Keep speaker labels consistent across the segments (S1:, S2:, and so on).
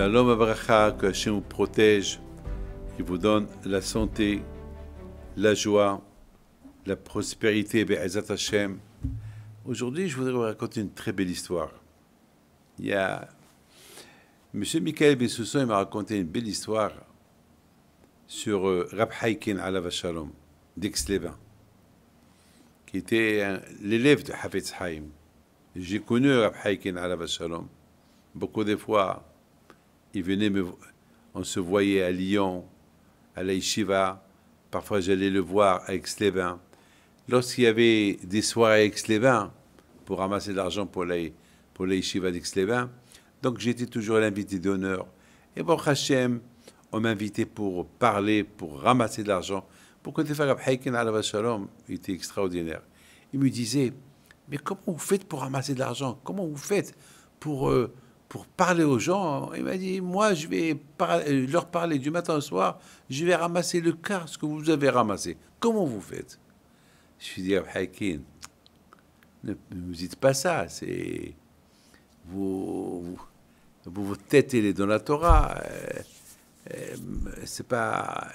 S1: Shalom Abracha, que Hachem vous protège, il vous donne la santé, la joie, la prospérité, Be'ezat Hashem. Aujourd'hui, je voudrais vous raconter une très belle histoire. Il y a M. Michael Bessousson, il m'a raconté une belle histoire sur Rab Haikin Alav Shalom, d'Aix-les-Bains, qui était l'élève de Hafetz Haïm. J'ai connu Rab Haikin Alav Shalom. Beaucoup de fois, il venait on se voyait à Lyon, à la Yeshiva. Parfois, j'allais le voir à Aix-les-Bains. Lorsqu'il y avait des soirées à Aix-les-Bains pour ramasser de l'argent pour la Yeshiva d'Aix-les-Bains, donc j'étais toujours l'invité d'honneur. Et Baruch Hashem, on m'invitait pour parler, pour ramasser de l'argent. Pour côté Rab Haikin Alav Shalom, il était extraordinaire. Il me disait, mais comment vous faites pour ramasser de l'argent? Comment vous faites pour parler aux gens? Il m'a dit, moi, je vais leur parler du matin au soir, je vais ramasser le quart, ce que vous avez ramassé. Comment vous faites? Je lui ai dit, Rab Haikin, ne vous dites pas ça, c'est... Votre tête, elle est dans la Torah. C'est pas...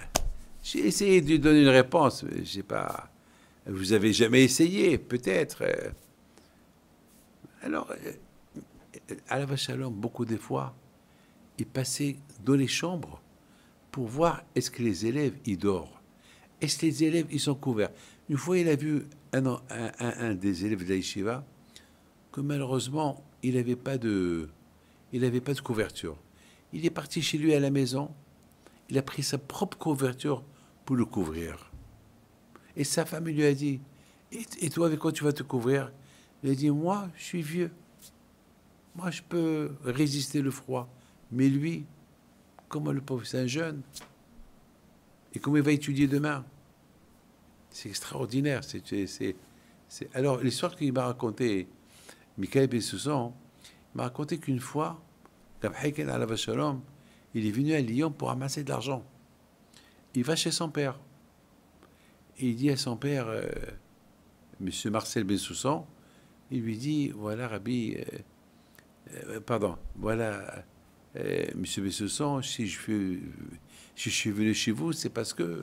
S1: J'ai essayé de lui donner une réponse, mais j'ai pas... Vous avez jamais essayé, peut-être. Alors... Alav Shalom, beaucoup de fois, il passait dans les chambres pour voir est-ce que les élèves, ils dorment. Est-ce que les élèves, ils sont couverts. Une fois, il a vu un des élèves de la Yeshiva que malheureusement, il n'avait pas de couverture. Il est parti chez lui à la maison, il a pris sa propre couverture pour le couvrir. Et sa femme lui a dit, et toi, avec quoi tu vas te couvrir? Il a dit, moi, je suis vieux. Moi, je peux résister le froid. Mais lui, comment le pauvre, c'est un jeune. Et comment il va étudier demain? C'est extraordinaire. Alors, l'histoire qu'il m'a racontée, Michael Bessousson, m'a raconté qu'une fois, Rab Haikin Alav Shalom, il est venu à Lyon pour ramasser de l'argent. Il va chez son père. Et il dit à son père, Monsieur Marcel Bessousson, il lui dit, voilà, Rabbi... voilà, Monsieur Bessousson, si je suis venu chez vous, c'est parce que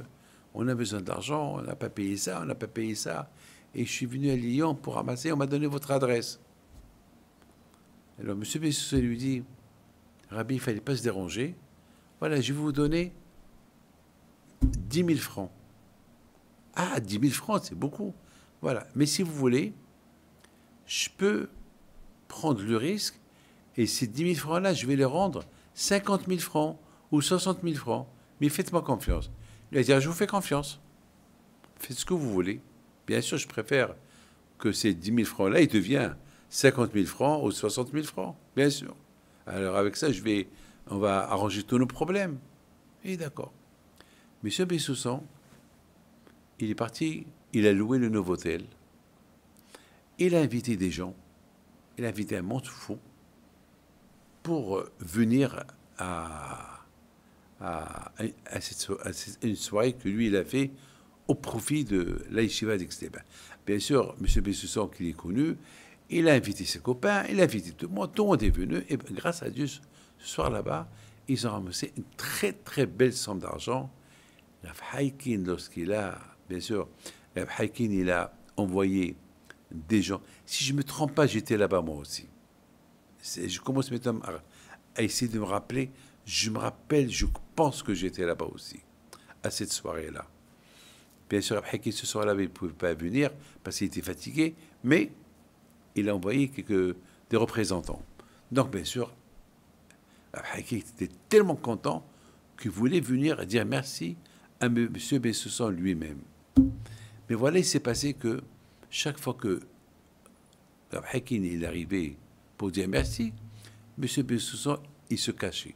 S1: on a besoin d'argent, on n'a pas payé ça, et je suis venu à Lyon pour ramasser, on m'a donné votre adresse. Alors Monsieur Bessousson lui dit, Rabbi, il ne fallait pas se déranger, voilà, je vais vous donner 10 000 francs. Ah, 10 000 francs, c'est beaucoup. Voilà, mais si vous voulez, je peux prendre le risque. Et ces 10 000 francs-là, je vais les rendre 50 000 francs ou 60 000 francs. Mais faites-moi confiance. Il a dit, je vous fais confiance. Faites ce que vous voulez. Bien sûr, je préfère que ces 10 000 francs-là, ils deviennent 50 000 francs ou 60 000 francs. Bien sûr. Alors avec ça, on va arranger tous nos problèmes. Et d'accord. Monsieur Bessousson, il est parti, il a loué le Novotel. Il a invité des gens. Il a invité un monde fou pour venir à une soirée que lui, il a fait au profit de la Yeshiva d'Aix-les-Bains. Bien sûr, M. Bessousson, qui est connu, il a invité ses copains, il a invité tout le monde est venu, et grâce à Dieu, ce soir là-bas, ils ont ramassé une très très belle somme d'argent. Rab Haikin, lorsqu'il a, bien sûr, Rab Haikin, il a envoyé des gens. Si je ne me trompe pas, j'étais là-bas moi aussi. Je commence maintenant à essayer de me rappeler. Je me rappelle, je pense que j'étais là-bas aussi, à cette soirée-là. Bien sûr, Rab Haikin, ce soir-là, il ne pouvait pas venir parce qu'il était fatigué, mais il a envoyé des représentants. Donc, bien sûr, Rab Haikin était tellement content qu'il voulait venir dire merci à M. Bessousson lui-même. Mais voilà, il s'est passé que chaque fois que Rab Haikin est arrivé pour dire merci, M. Bessousson, il se cachait.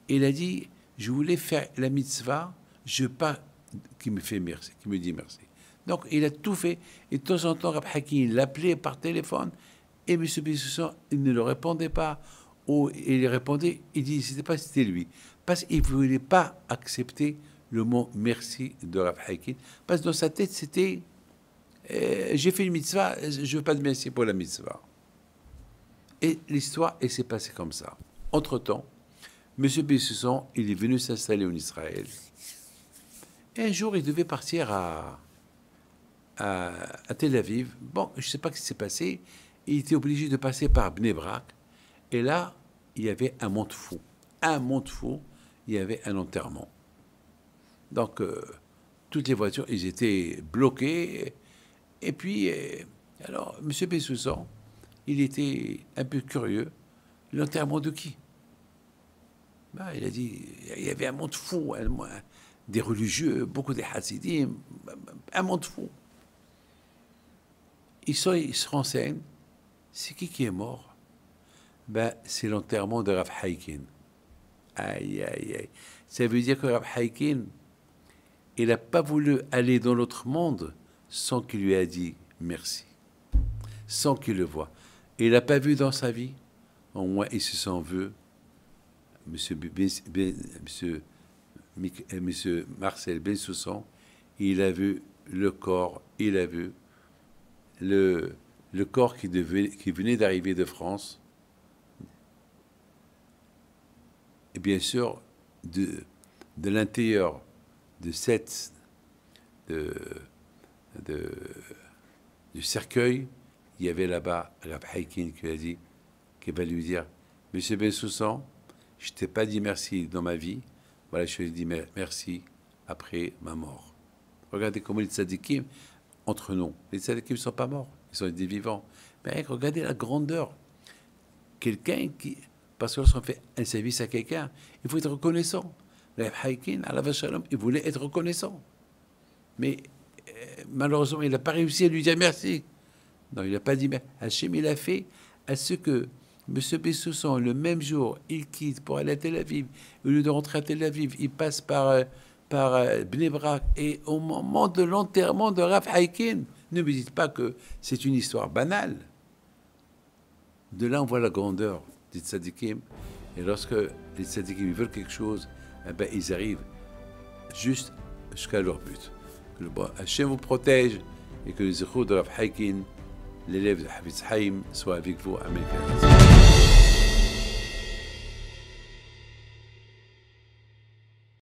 S1: Il a dit, je voulais faire la mitzvah, je veux pas qu'il me dit merci. Donc, il a tout fait. Et de temps en temps, Rab Haikin l'appelait par téléphone, et M. Bessousson, il ne le répondait pas, ou il répondait, il dit, c'était lui. Parce qu'il ne voulait pas accepter le mot merci de Rab Haikin, parce que dans sa tête, c'était, j'ai fait une mitzvah, je ne veux pas de merci pour la mitzvah. Et l'histoire, elle s'est passée comme ça. Entre-temps, Monsieur Bessusson, il est venu s'installer en Israël. Et un jour, il devait partir à Tel Aviv. Bon, je ne sais pas ce qui s'est passé. Il était obligé de passer par Bnei Brak. Et là, il y avait un monde fou. Un monde fou, il y avait un enterrement. Donc, toutes les voitures, ils étaient bloquées. Et puis, alors, M. Bessusson, il était un peu curieux. L'enterrement de qui? Ben, il a dit, il y avait un monde fou, des religieux, beaucoup de Hasidim, un monde fou. Il se renseigne, c'est qui est mort? Ben, c'est l'enterrement de Rav Haikin. Aïe, aïe, aïe. Ça veut dire que Rav Haikin, il n'a pas voulu aller dans l'autre monde sans qu'il lui ait dit merci, sans qu'il le voie. Il n'a pas vu dans sa vie, au moins il se sent vu. Monsieur Marcel Bessusson, il a vu le corps, il a vu le corps qui venait d'arriver de France. Et bien sûr, de l'intérieur de du cercueil, il y avait là-bas Rav Haikin qui va lui dire, Monsieur Bessusson, je ne t'ai pas dit merci dans ma vie, voilà, je te dis merci après ma mort. Regardez comment les tzadikim, entre nous, les tzadikim ne sont pas morts, ils sont des vivants. Mais regardez la grandeur. Quelqu'un qui, parce que lorsqu'on fait un service à quelqu'un, il faut être reconnaissant. Rav Haikin, alav shalom, il voulait être reconnaissant. Mais malheureusement, il n'a pas réussi à lui dire merci. Non, il n'a pas dit merci. Hachem, il a fait à ce que M. Bessusson, le même jour, il quitte pour aller à Tel Aviv. Au lieu de rentrer à Tel Aviv, il passe par Bnei Brak. Et au moment de l'enterrement de Rav Haikin, ne me dites pas que c'est une histoire banale. De là, on voit la grandeur des tzadikim. Et lorsque les tzadikim veulent quelque chose, eh ben, ils arrivent juste jusqu'à leur but. Que le Hachem vous protège et que les échos de Rav Haikin, l'élève de Havetz Haim, soient avec vous. Amen.